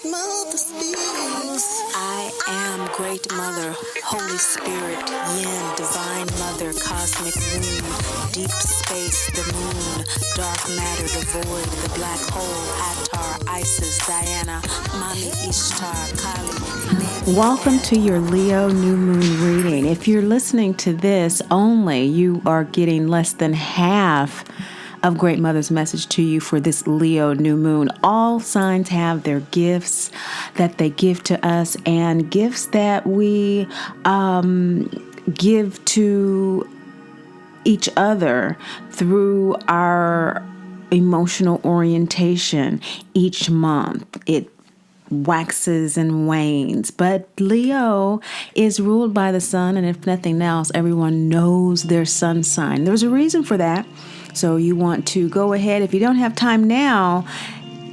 I am Great Mother, Holy Spirit, Yin, Divine Mother, Cosmic Womb, Deep Space, the Moon, Dark Matter, the Void, the Black Hole, Atar, Isis, Diana, Mami, Ishtar, Kali. Welcome to your Leo New Moon reading. If you're listening to this only, you are getting less than half of Great Mother's message to you for this Leo New Moon. All signs have their gifts that they give to us and gifts that we give to each other through our emotional orientation each month. It waxes and wanes, but Leo is ruled by the sun, and if nothing else, everyone knows their sun sign. There's a reason for that. So you want to go ahead, if you don't have time now,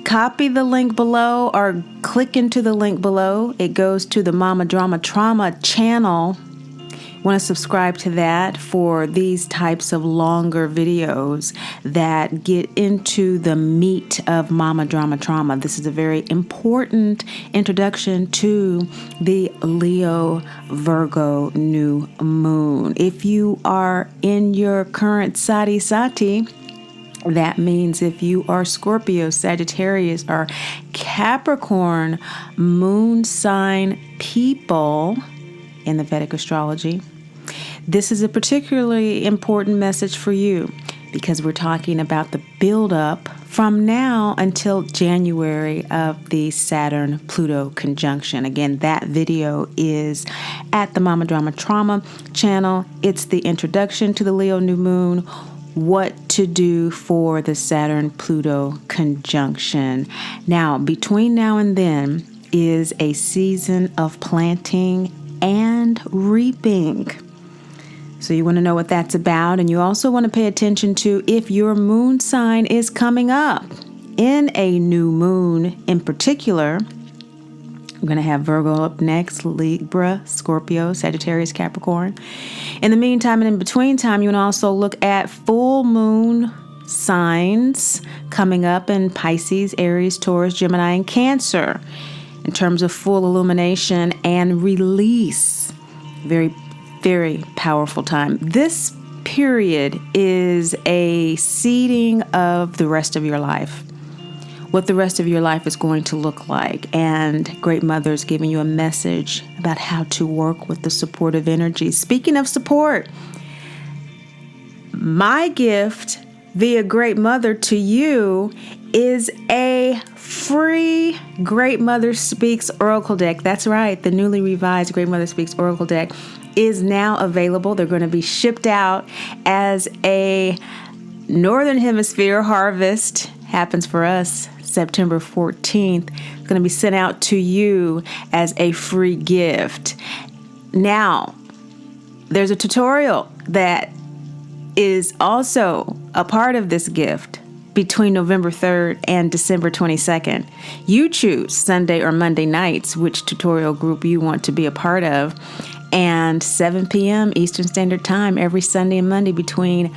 copy the link below or click into the link below. It goes to the Mama Drama Trauma channel. Want to subscribe to that for these types of longer videos that get into the meat of Mama Drama Trauma. This is a very important introduction to the Leo Virgo new moon. If you are in your current Sati, that means if you are Scorpio, Sagittarius, or Capricorn moon sign people in the Vedic astrology, this is a particularly important message for you because we're talking about the buildup from now until January of the Saturn-Pluto conjunction. Again, that video is at the Mama Drama Trauma channel. It's the introduction to the Leo new moon, what to do for the Saturn-Pluto conjunction. Now, between now and then is a season of planting and reaping. So you want to know what that's about, and you also want to pay attention to if your moon sign is coming up in a new moon. In particular, I'm going to have Virgo up next, Libra, Scorpio, Sagittarius, Capricorn. In the meantime and in between time, you want to also look at full moon signs coming up in Pisces, Aries, Taurus, Gemini, and Cancer in terms of full illumination and release. Very powerful time. This period is a seeding of the rest of your life, what the rest of your life is going to look like. And Great Mother is giving you a message about how to work with the supportive energy. Speaking of support, my gift via Great Mother to you is a free Great Mother Speaks Oracle deck. That's right, the newly revised Great Mother Speaks Oracle deck is now available. They're going to be shipped out as a Northern Hemisphere harvest. Happens for us September 14th. It's going to be sent out to you as a free gift. Now, there's a tutorial that is also a part of this gift between November 3rd and December 22nd. You choose Sunday or Monday nights which tutorial group you want to be a part of. And 7 p.m. Eastern Standard Time every Sunday and Monday between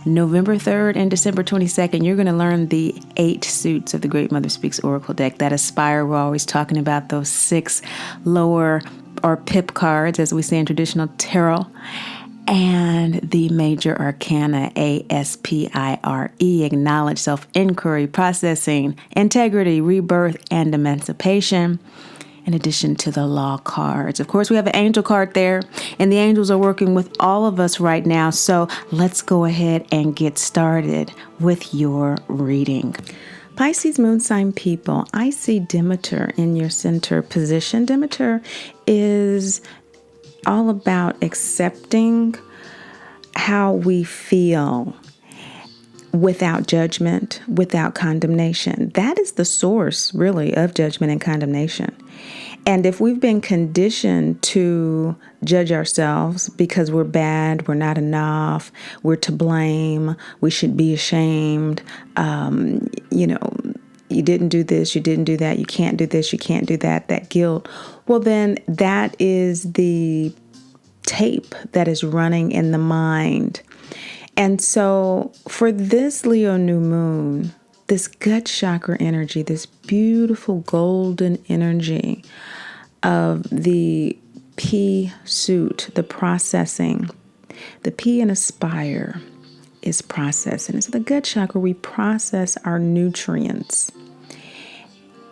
November 3rd and December 22nd, you're going to learn the 8 suits of the Great Mother Speaks Oracle deck that aspire. We're always talking about those 6 lower or pip cards, as we say in traditional tarot, and the major arcana, ASPIRE, acknowledge, self-inquiry, processing, integrity, rebirth, and emancipation, in addition to the law cards. Of course, we have an angel card there, and the angels are working with all of us right now. So let's go ahead and get started with your reading. Pisces moon sign people, I see Demeter in your center position. Demeter is all about accepting how we feel without judgment, without condemnation. That is the source, really, of judgment and condemnation. And if we've been conditioned to judge ourselves because we're bad, we're not enough, we're to blame, we should be ashamed, you didn't do this, you didn't do that, you can't do this, you can't do that, that guilt, well then that is the tape that is running in the mind. And so for this Leo new moon, this gut chakra energy, this beautiful golden energy of the P suit, the processing. The P in aspire is processing. So the gut chakra, we process our nutrients.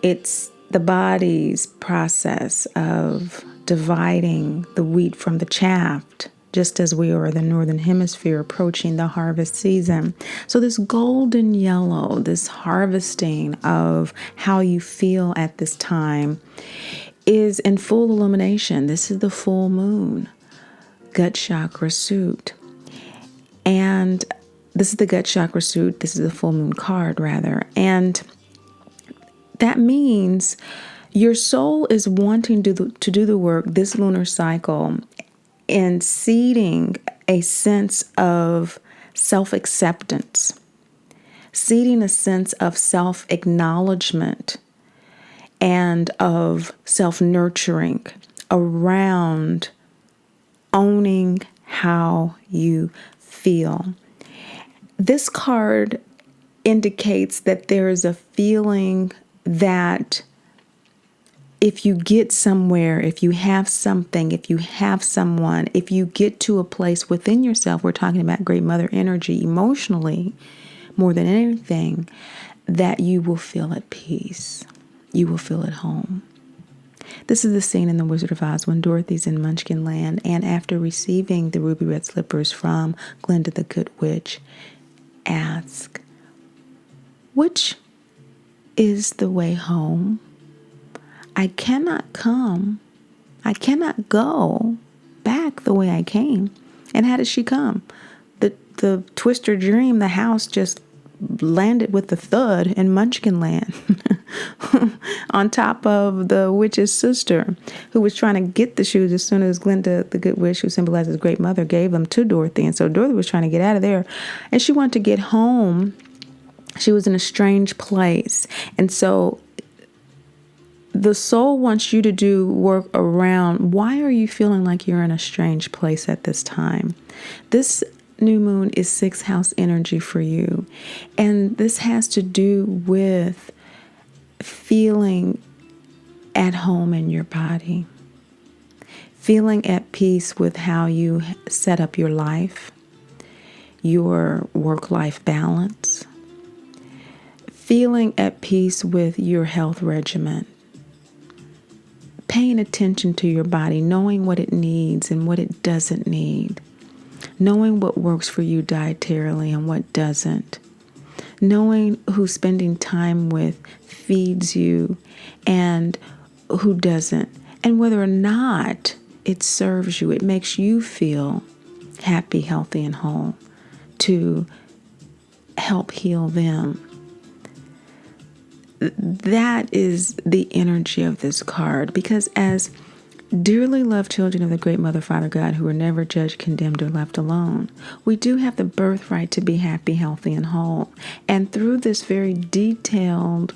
It's the body's process of dividing the wheat from the chaff, just as we are in the northern hemisphere approaching the harvest season. So this golden yellow, this harvesting of how you feel at this time is in full illumination. This is the full moon, gut chakra suit. And this is the gut chakra suit. This is the full moon card, rather. And that means your soul is wanting to do the work this lunar cycle and seeding a sense of self-acceptance, seeding a sense of self-acknowledgement and of self-nurturing around owning how you feel. This card indicates that there is a feeling that if you get somewhere, if you have something, if you have someone, if you get to a place within yourself, we're talking about great mother energy emotionally, more than anything, that you will feel at peace. You will feel at home. This is the scene in The Wizard of Oz when Dorothy's in Munchkin Land, and after receiving the ruby red slippers from Glinda the Good Witch, asks, which is the way home? I cannot go back the way I came. And how did she come? The Twister dream, the house just landed with a thud in Munchkin Land on top of the witch's sister, who was trying to get the shoes as soon as Glinda, the Good Witch, who symbolizes great mother, gave them to Dorothy. And so Dorothy was trying to get out of there, and she wanted to get home. She was in a strange place. And so the soul wants you to do work around, why are you feeling like you're in a strange place at this time? This new moon is 6th house energy for you. And this has to do with feeling at home in your body, feeling at peace with how you set up your life, your work-life balance, feeling at peace with your health regimen, paying attention to your body, knowing what it needs and what it doesn't need, knowing what works for you dietarily and what doesn't, knowing who spending time with feeds you and who doesn't, and whether or not it serves you, it makes you feel happy, healthy, and whole to help heal them. That is the energy of this card, because as dearly loved children of the great Mother, Father, God, who are never judged, condemned, or left alone, we do have the birthright to be happy, healthy, and whole. And through this very detailed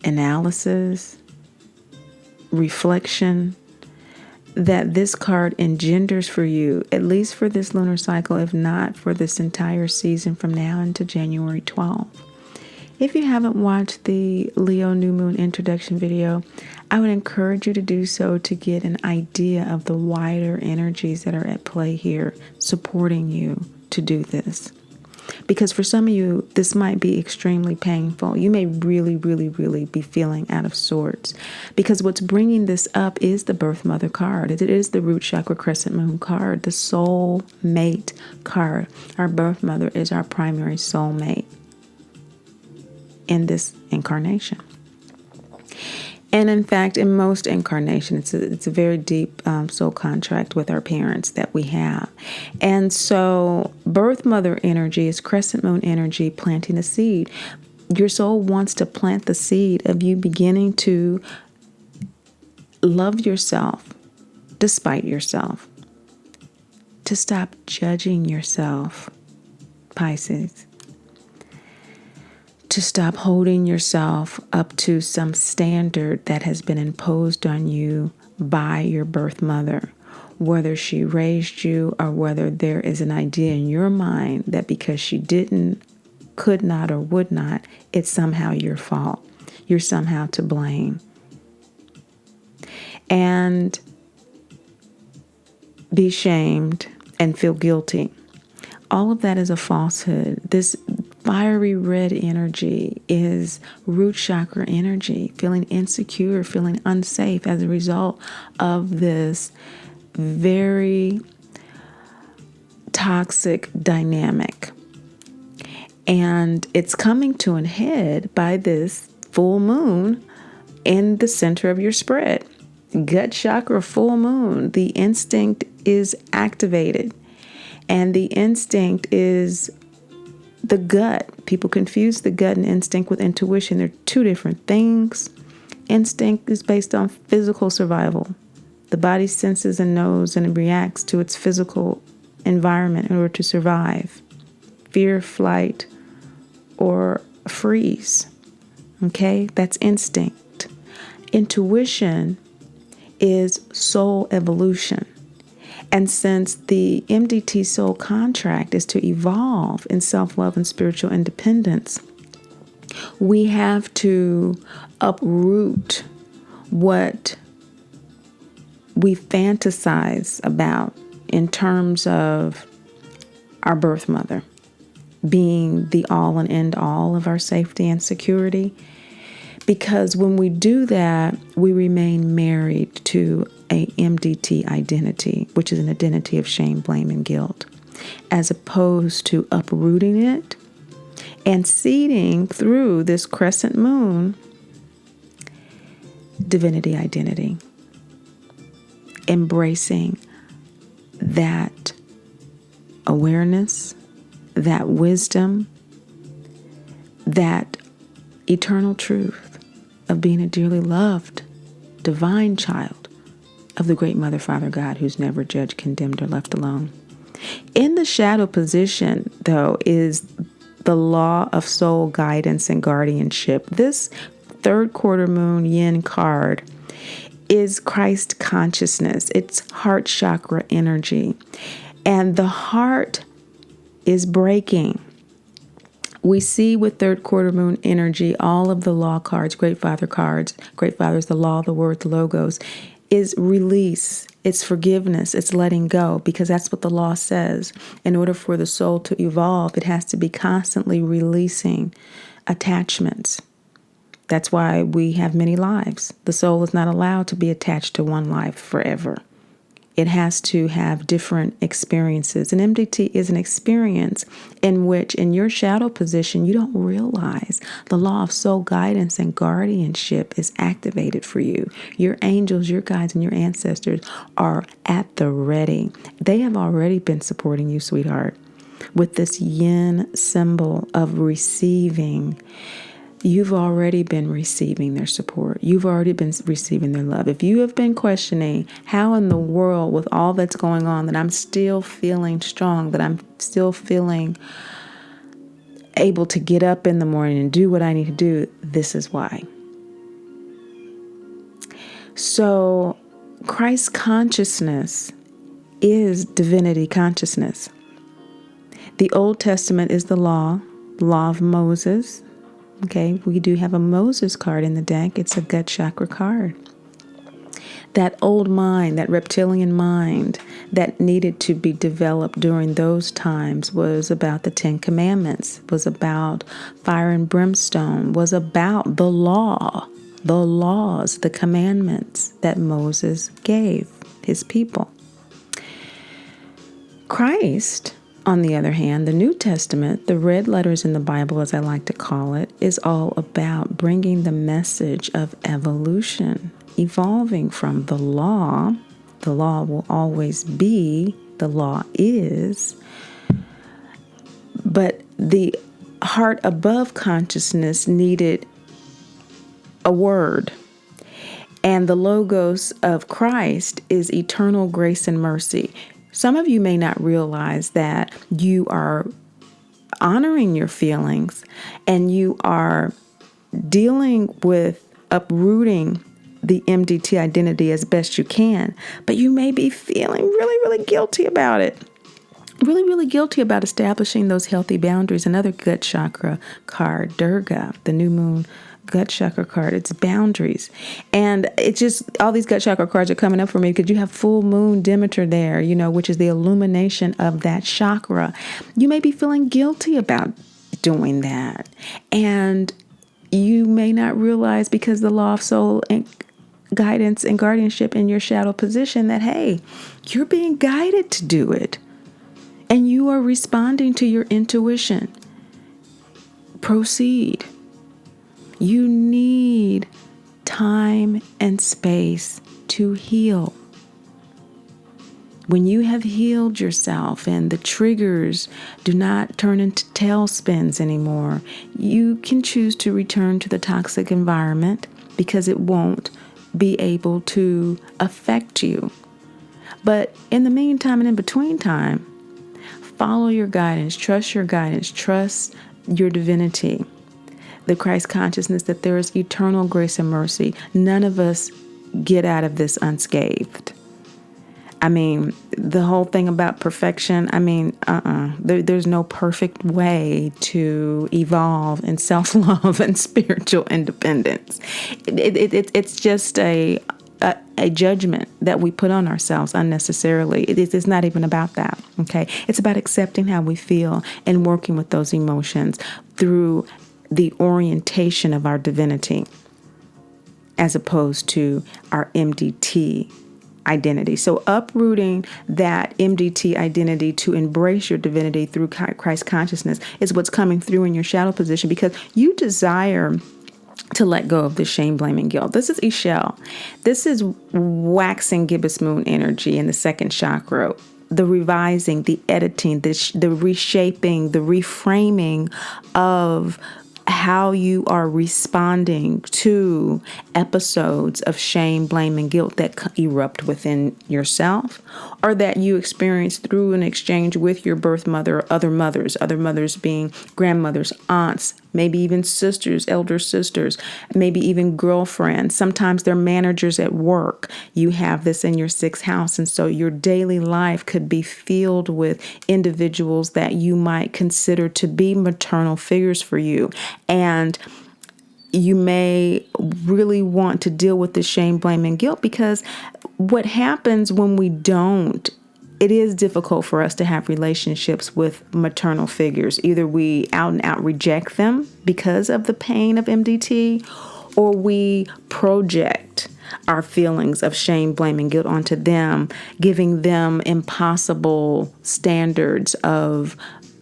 analysis, reflection, that this card engenders for you, at least for this lunar cycle, if not for this entire season from now into January 12th. If you haven't watched the Leo New Moon introduction video, I would encourage you to do so to get an idea of the wider energies that are at play here, supporting you to do this. Because for some of you, this might be extremely painful. You may really, really, really be feeling out of sorts. Because what's bringing this up is the Birth Mother card. It is the Root Chakra Crescent Moon card, the Soul Mate card. Our Birth Mother is our primary soulmate in this incarnation. And in fact, in most incarnations, it's a very deep soul contract with our parents that we have. And so Birth Mother energy is Crescent Moon energy, planting a seed. Your soul wants to plant the seed of you beginning to love yourself despite yourself, to stop judging yourself, Pisces, to stop holding yourself up to some standard that has been imposed on you by your birth mother, whether she raised you or whether there is an idea in your mind that because she didn't could not or would not, it's somehow your fault. You're somehow to blame. And be shamed and feel guilty. All of that is a falsehood. This fiery red energy is root chakra energy, feeling insecure, feeling unsafe as a result of this very toxic dynamic. And it's coming to an head by this full moon in the center of your spread. Gut chakra full moon. The instinct is activated. And the instinct is the gut. People confuse the gut and instinct with intuition. They're two different things. Instinct is based on physical survival. The body senses and knows and reacts to its physical environment in order to survive. Fear, flight, or freeze. Okay? That's instinct. Intuition is soul evolution. And since the MDT soul contract is to evolve in self-love and spiritual independence, we have to uproot what we fantasize about in terms of our birth mother being the all and end all of our safety and security. Because when we do that, we remain married to a MDT identity, which is an identity of shame, blame, and guilt, as opposed to uprooting it and seeding through this crescent moon divinity identity, embracing that awareness, that wisdom, that eternal truth of being a dearly loved, divine child of the great Mother, Father, God, who's never judged, condemned, or left alone. In the shadow position, though, is the law of soul guidance and guardianship. This third quarter moon yin card is Christ consciousness. It's heart chakra energy. And the heart is breaking. We see with third quarter moon energy, all of the law cards, Great Father cards, Great Father is the law, the word, the logos, is release. It's forgiveness. It's letting go, because that's what the law says. In order for the soul to evolve, it has to be constantly releasing attachments. That's why we have many lives. The soul is not allowed to be attached to one life forever. It has to have different experiences. And MDT is an experience in which, in your shadow position, you don't realize the law of soul guidance and guardianship is activated for you. Your angels, your guides, and your ancestors are at the ready. They have already been supporting you, sweetheart, with this yin symbol of receiving. You've already been receiving their support. You've already been receiving their love. If you have been questioning how in the world, with all that's going on, that I'm still feeling strong, that I'm still feeling able to get up in the morning and do what I need to do, this is why. So Christ consciousness is divinity consciousness. The Old Testament is the law of Moses. Okay, we do have a Moses card in the deck. It's a gut chakra card. That old mind, that reptilian mind that needed to be developed during those times was about the 10 Commandments, was about fire and brimstone, was about the law, the laws, the commandments that Moses gave his people. Christ, on the other hand, the New Testament, the red letters in the Bible, as I like to call it, is all about bringing the message of evolution, evolving from the law. The law will always be, the law is, but the heart above consciousness needed a word. And the logos of Christ is eternal grace and mercy. Some of you may not realize that you are honoring your feelings and you are dealing with uprooting the MDT identity as best you can, but you may be feeling really, really guilty about it. really, really guilty about establishing those healthy boundaries. Another gut chakra card, Durga, the new moon gut chakra card. It's boundaries. And it's just all these gut chakra cards are coming up for me because you have full moon Demeter there, which is the illumination of that chakra. You may be feeling guilty about doing that. And you may not realize, because the law of soul and guidance and guardianship in your shadow position, that, hey, you're being guided to do it. And you are responding to your intuition. Proceed. You need time and space to heal. When you have healed yourself and the triggers do not turn into tailspins anymore, you can choose to return to the toxic environment because it won't be able to affect you. But in the meantime and in between time, follow your guidance, trust your guidance, trust your divinity, the Christ consciousness that there is eternal grace and mercy. None of us get out of this unscathed. I mean, the whole thing about perfection, there's no perfect way to evolve in self-love and spiritual independence. It's just a judgment that we put on ourselves unnecessarily. It's not even about that, okay? It's about accepting how we feel and working with those emotions through the orientation of our divinity as opposed to our MDT identity. So uprooting that MDT identity to embrace your divinity through Christ consciousness is what's coming through in your shadow position, because you desire to let go of the shame, blame, and guilt. This is Ishel. This is waxing gibbous moon energy in the second chakra. The revising, the editing, the reshaping, the reframing of how you are responding to episodes of shame, blame, and guilt that erupt within yourself, or that you experience through an exchange with your birth mother or other mothers being grandmothers, aunts, maybe even sisters, elder sisters, maybe even girlfriends. Sometimes they're managers at work. You have this in your sixth house. And so your daily life could be filled with individuals that you might consider to be maternal figures for you. And you may really want to deal with the shame, blame, and guilt, because what happens when we don't, it is difficult for us to have relationships with maternal figures. Either we out and out reject them because of the pain of MDT, or we project our feelings of shame, blame, and guilt onto them, giving them impossible standards of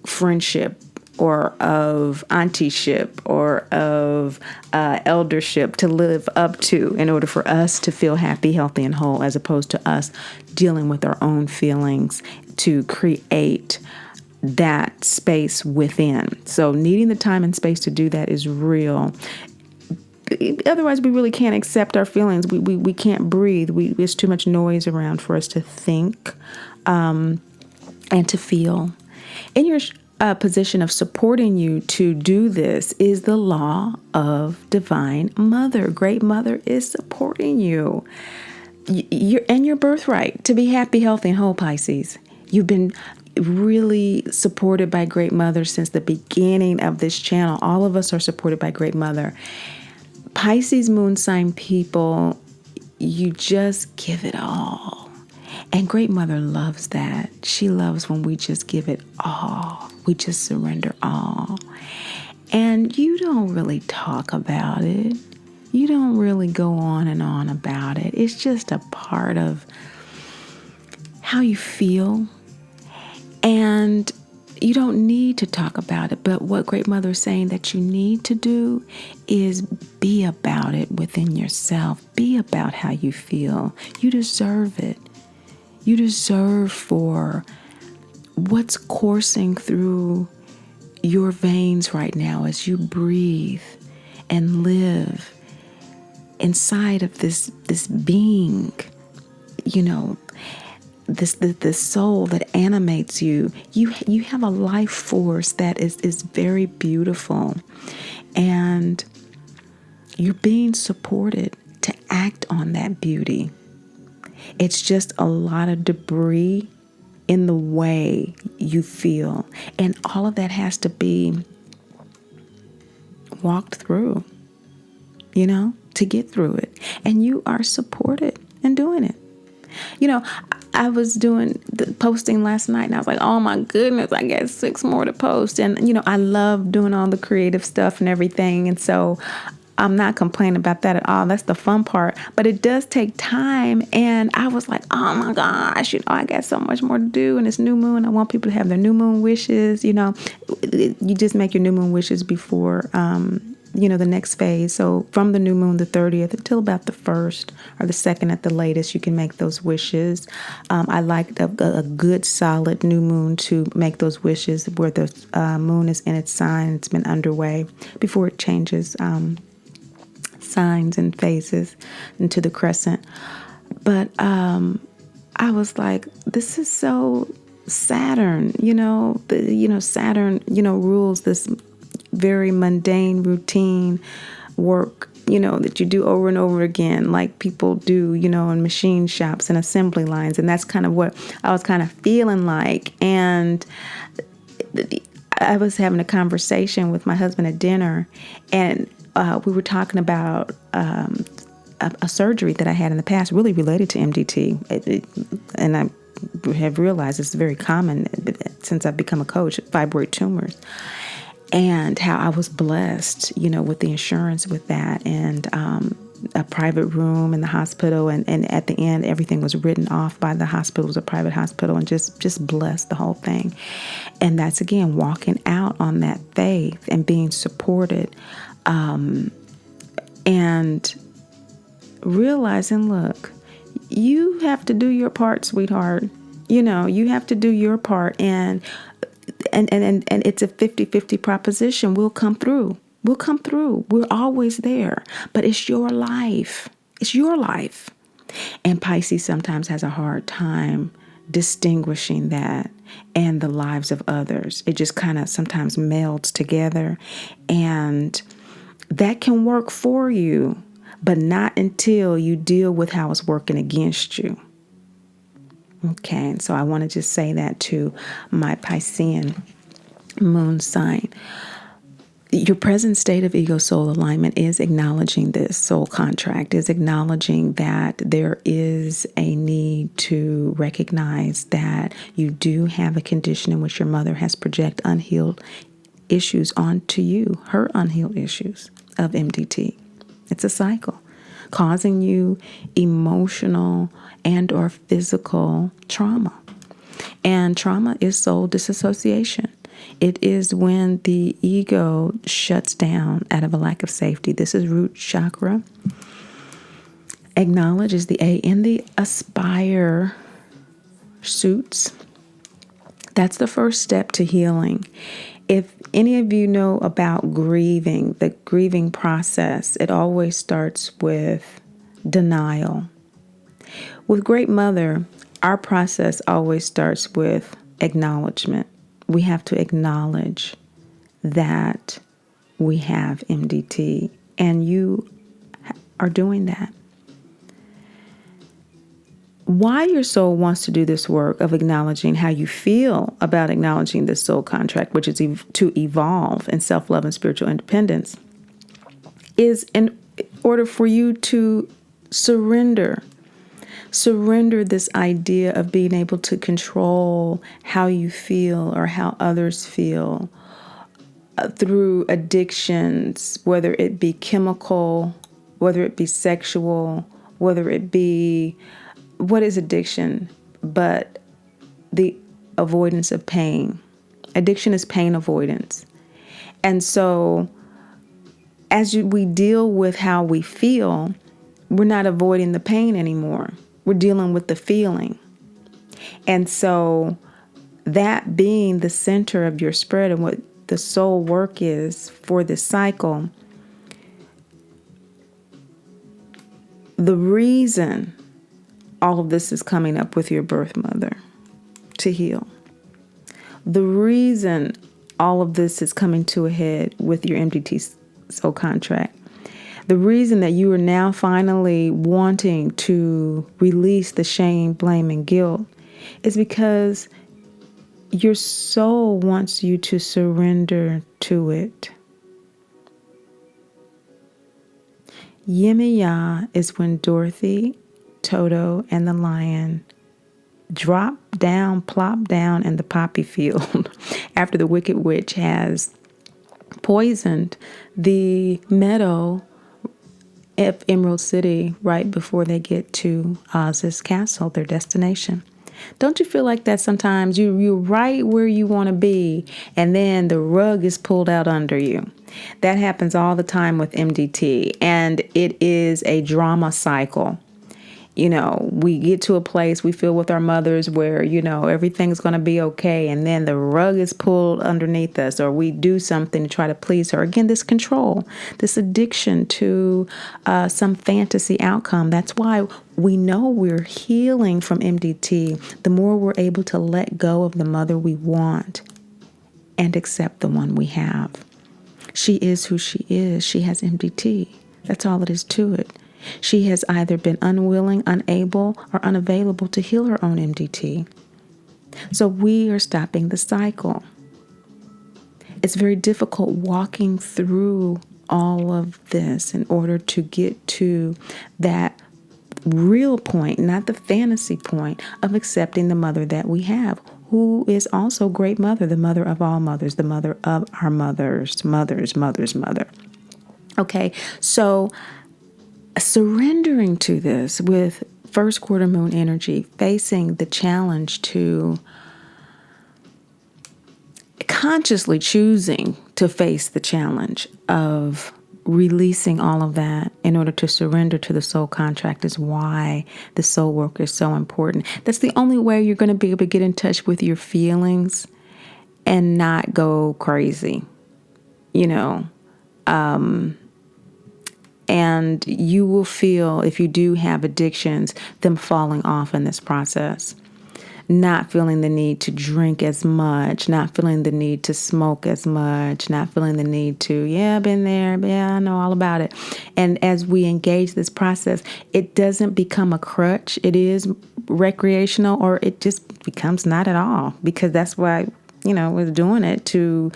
friendship or of auntieship or of eldership to live up to in order for us to feel happy, healthy, and whole, as opposed to us dealing with our own feelings to create that space within. So needing the time and space to do that is real. Otherwise, we really can't accept our feelings. We can't breathe. There's too much noise around for us to think and to feel. In your position of supporting you to do this is the law of Divine Mother. Great Mother is supporting you. And your birthright to be happy, healthy, and whole, Pisces. You've been really supported by Great Mother since the beginning of this channel. All of us are supported by Great Mother. Pisces moon sign people, you just give it all. And Great Mother loves that. She loves when we just give it all. We just surrender all. And you don't really talk about it. You don't really go on and on about it. It's just a part of how you feel. And you don't need to talk about it. But what Great Mother is saying that you need to do is be about it within yourself. Be about how you feel. You deserve it. You deserve for what's coursing through your veins right now as you breathe and live inside of this being, this soul that animates you. You have a life force that is very beautiful, and you're being supported to act on that beauty. It's just a lot of debris in the way you feel. And all of that has to be walked through, to get through it. And you are supported in doing it. I was doing the posting last night and I was like, oh my goodness, I got 6 more to post. And, I love doing all the creative stuff and everything. And so I'm not complaining about that at all. That's the fun part. But it does take time. And I was like, oh my gosh, I got so much more to do. And it's new moon. I want people to have their new moon wishes. You just make your new moon wishes before, the next phase. So from the new moon, the 30th, until about the 1st or the 2nd at the latest, you can make those wishes. I like a good solid new moon to make those wishes where the moon is in its sign. It's been underway before it changes signs and phases into the crescent. But I was like, this is so Saturn, Saturn, rules this very mundane routine work, that you do over and over again, like people do, in machine shops and assembly lines. And that's kind of what I was kind of feeling like. And I was having a conversation with my husband at dinner, and we were talking about a surgery that I had in the past, really related to MDT. And I have realized it's very common since I've become a coach, fibroid tumors. And how I was blessed, with the insurance with that, and a private room in the hospital. And at the end, everything was written off by the hospital. It was a private hospital, and just blessed the whole thing. And that's, again, walking out on that faith and being supported, and realizing, look, you have to do your part, sweetheart. You have to do your part. And it's a 50-50 proposition. We'll come through. We're always there. But it's your life. It's your life. And Pisces sometimes has a hard time distinguishing that and the lives of others. It just kind of sometimes melds together. And that can work for you, but not until you deal with how it's working against you. Okay, and so I want to just say that to my Piscean moon sign. Your present state of ego-soul alignment is acknowledging this soul contract, is acknowledging that there is a need to recognize that you do have a condition in which your mother has projected unhealed issues onto you, her unhealed issues of MDT. It's a cycle, causing you emotional and or physical trauma. And trauma is soul disassociation. It is when the ego shuts down out of a lack of safety. This is root chakra. Acknowledge is the A in the aspire suits. That's the first step to healing. If any of you know about grieving, the grieving process, it always starts with denial. With Great Mother, our process always starts with acknowledgement. We have to acknowledge that we have MDT, and you are doing that. Why your soul wants to do this work of acknowledging how you feel about acknowledging this soul contract, which is to evolve in self-love and spiritual independence, is in order for you to surrender this idea of being able to control how you feel or how others feel through addictions, whether it be chemical, whether it be sexual, whether it be, what is addiction but the avoidance of pain? Addiction is pain avoidance. And so we deal with how we feel, we're not avoiding the pain anymore. We're dealing with the feeling. And so that being the center of your spread and what the soul work is for this cycle, the reason all of this is coming up with your birth mother to heal, the reason all of this is coming to a head with your MDT soul contract, the reason that you are now finally wanting to release the shame, blame, and guilt is because your soul wants you to surrender to it. Yemaya is when Dorothy, Toto, and the lion plop down in the poppy field after the Wicked Witch has poisoned the meadow of Emerald City right before they get to Oz's castle, their destination. Don't you feel like that sometimes? You're right where you want to be, and then the rug is pulled out under you. That happens all the time with MDT, and it is a drama cycle. We get to a place we feel with our mothers where, everything's going to be okay. And then the rug is pulled underneath us, or we do something to try to please her. Again, this control, this addiction to some fantasy outcome. That's why we know we're healing from MDT. The more we're able to let go of the mother we want and accept the one we have. She is who she is. She has MDT. That's all it is to it. She has either been unwilling, unable, or unavailable to heal her own MDT. So we are stopping the cycle. It's very difficult walking through all of this in order to get to that real point, not the fantasy point, of accepting the mother that we have, who is also great mother, the mother of all mothers, the mother of our mother's mother. Okay, so surrendering to this with first quarter moon energy, facing the challenge to consciously choosing to face the challenge of releasing all of that in order to surrender to the soul contract is why the soul work is so important. That's the only way you're going to be able to get in touch with your feelings and not go crazy, And you will feel, if you do have addictions, them falling off in this process. Not feeling the need to drink as much, not feeling the need to smoke as much, not feeling the need to, been there, I know all about it. And as we engage this process, it doesn't become a crutch. It is recreational, or it just becomes not at all, because that's why, we're doing it to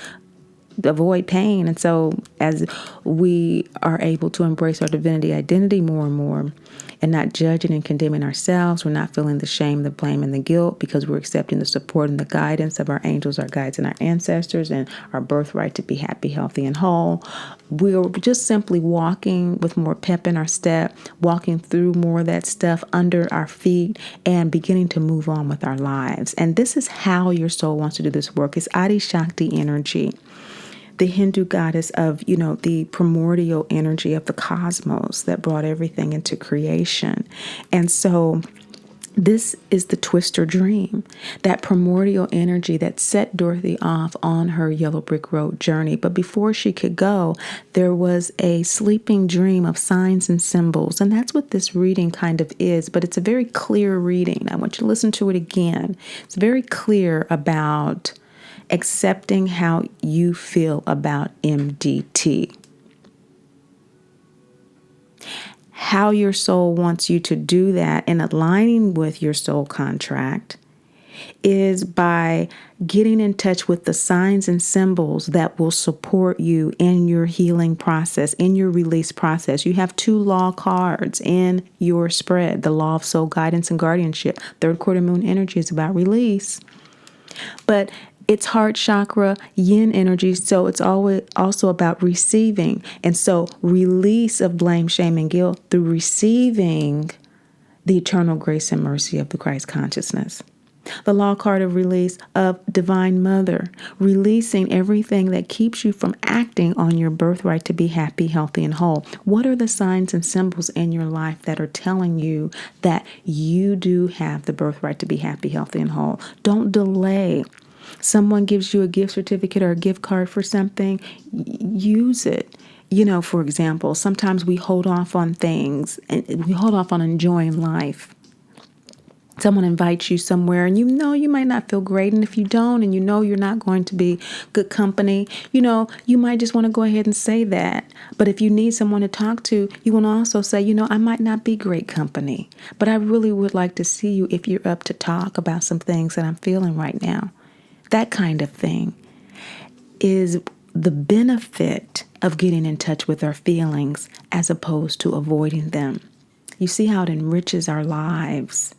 avoid pain. And so as we are able to embrace our divinity identity more and more and not judging and condemning ourselves, we're not feeling the shame, the blame, and the guilt, because we're accepting the support and the guidance of our angels, our guides, and our ancestors, and our birthright to be happy, healthy, and whole. We're just simply walking with more pep in our step, walking through more of that stuff under our feet, and beginning to move on with our lives. And this is how your soul wants to do this work. It's Adi Shakti energy, the Hindu goddess of, the primordial energy of the cosmos that brought everything into creation. And so this is the twister dream, that primordial energy that set Dorothy off on her yellow brick road journey. But before she could go, there was a sleeping dream of signs and symbols. And that's what this reading kind of is. But it's a very clear reading. I want you to listen to it again. It's very clear about accepting how you feel about MDT. How your soul wants you to do that and aligning with your soul contract is by getting in touch with the signs and symbols that will support you in your healing process, in your release process. You have 2 law cards in your spread, the law of soul guidance and guardianship. Third quarter moon energy is about release. But it's heart chakra, yin energy, so it's always also about receiving. And so release of blame, shame, and guilt through receiving the eternal grace and mercy of the Christ consciousness. The law card of release of Divine Mother, releasing everything that keeps you from acting on your birthright to be happy, healthy, and whole. What are the signs and symbols in your life that are telling you that you do have the birthright to be happy, healthy, and whole? Don't delay. Someone gives you a gift certificate or a gift card for something, use it. For example, sometimes we hold off on things and we hold off on enjoying life. Someone invites you somewhere and you might not feel great. And if you don't, and you're not going to be good company, you might just want to go ahead and say that. But if you need someone to talk to, you want to also say, I might not be great company, but I really would like to see you if you're up to talk about some things that I'm feeling right now. that kind of thing, is the benefit of getting in touch with our feelings as opposed to avoiding them. You see how it enriches our lives.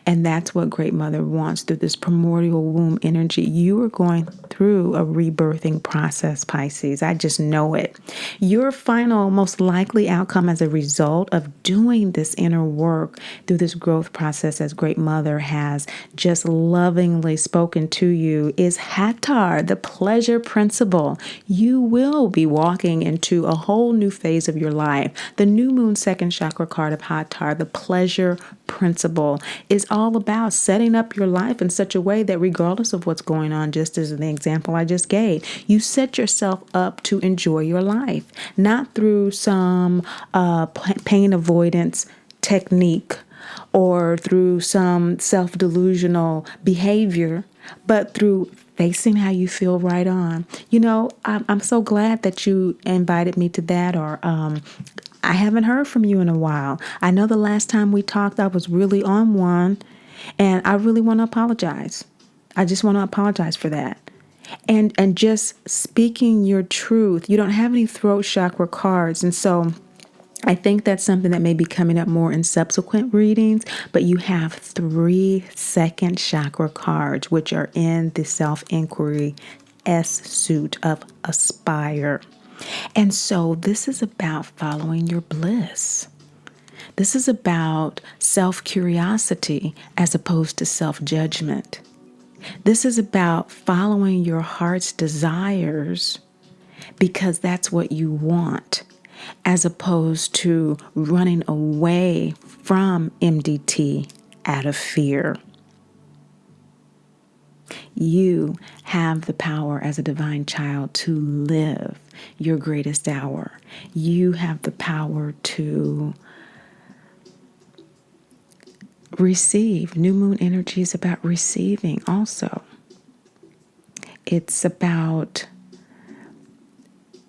And that's what Great Mother wants through this primordial womb energy. You are going through a rebirthing process, Pisces. I just know it. Your final, most likely outcome as a result of doing this inner work through this growth process, as Great Mother has just lovingly spoken to you, is Hathor, the pleasure principle. You will be walking into a whole new phase of your life. The new moon second chakra card of Hathor, the pleasure principle, is all about setting up your life in such a way that regardless of what's going on, just as the example I just gave, you set yourself up to enjoy your life, not through some pain avoidance technique or through some self-delusional behavior, but through facing how you feel right on. I'm so glad that you invited me to that, or I haven't heard from you in a while. I know the last time we talked, I was really on one, and I really want to apologize. I just want to apologize for that. And just speaking your truth. You don't have any throat chakra cards, and so I think that's something that may be coming up more in subsequent readings, but you have 3 second chakra cards, which are in the self-inquiry S suit of Aspire. And so this is about following your bliss. This is about self-curiosity as opposed to self-judgment. This is about following your heart's desires because that's what you want, as opposed to running away from MDT out of fear. You have the power as a divine child to live your greatest hour. You have the power to receive. New moon energy is about receiving also. It's about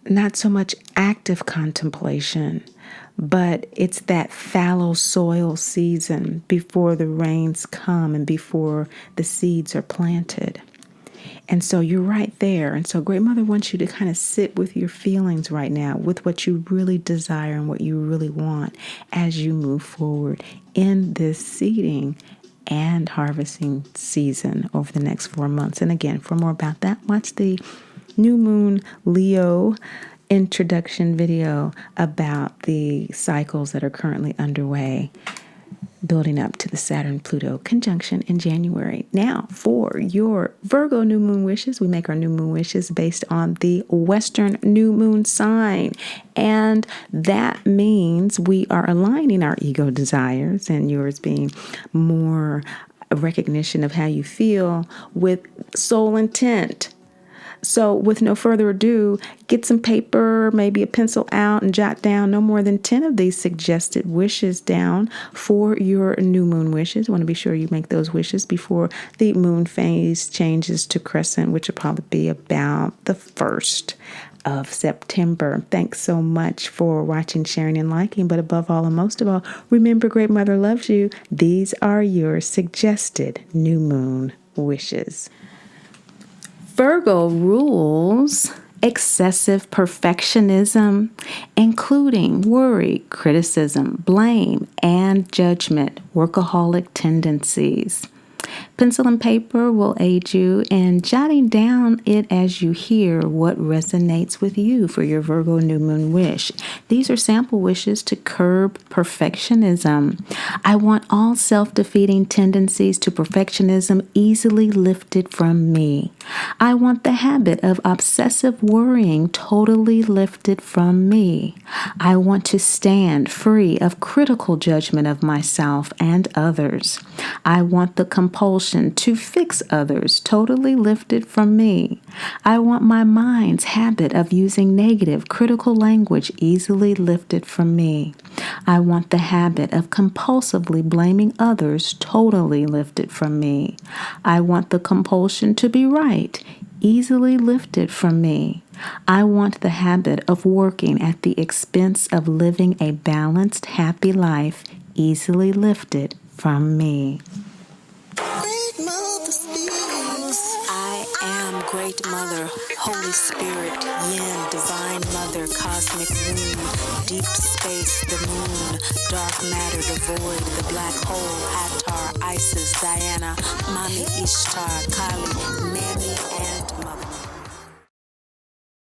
not so much active contemplation, but it's that fallow soil season before the rains come and before the seeds are planted. And so you're right there. And so Great Mother wants you to kind of sit with your feelings right now, with what you really desire and what you really want as you move forward in this seeding and harvesting season over the next 4 months. And again, for more about that, watch the New Moon Leo introduction video about the cycles that are currently underway, building up to the Saturn-Pluto conjunction in January. Now, for your Virgo new moon wishes, we make our new moon wishes based on the Western new moon sign. And that means we are aligning our ego desires, and yours being more a recognition of how you feel, with soul intent. So with no further ado, get some paper, maybe a pencil out, and jot down no more than 10 of these suggested wishes down for your new moon wishes. I want to be sure you make those wishes before the moon phase changes to crescent, which will probably be about the 1st of September. Thanks so much for watching, sharing, and liking. But above all and most of all, remember, Great Mother loves you. These are your suggested new moon wishes. Virgo rules excessive perfectionism, including worry, criticism, blame, and judgment, workaholic tendencies. Pencil and paper will aid you in jotting down it as you hear what resonates with you for your Virgo new moon wish. These are sample wishes to curb perfectionism. I want all self-defeating tendencies to perfectionism easily lifted from me. I want the habit of obsessive worrying totally lifted from me. I want to stand free of critical judgment of myself and others. I want the compulsion to fix others totally lifted from me. I want my mind's habit of using negative, critical language easily lifted from me. I want the habit of compulsively blaming others totally lifted from me. I want the compulsion to be right easily lifted from me. I want the habit of working at the expense of living a balanced, happy life easily lifted from me. I am Great Mother, Holy Spirit, Yin, Divine Mother, Cosmic Womb, Deep Space, the Moon, Dark Matter, the Void, the Black Hole, Hathor, Isis, Diana, Mami Ishtar, Kali, Mary, and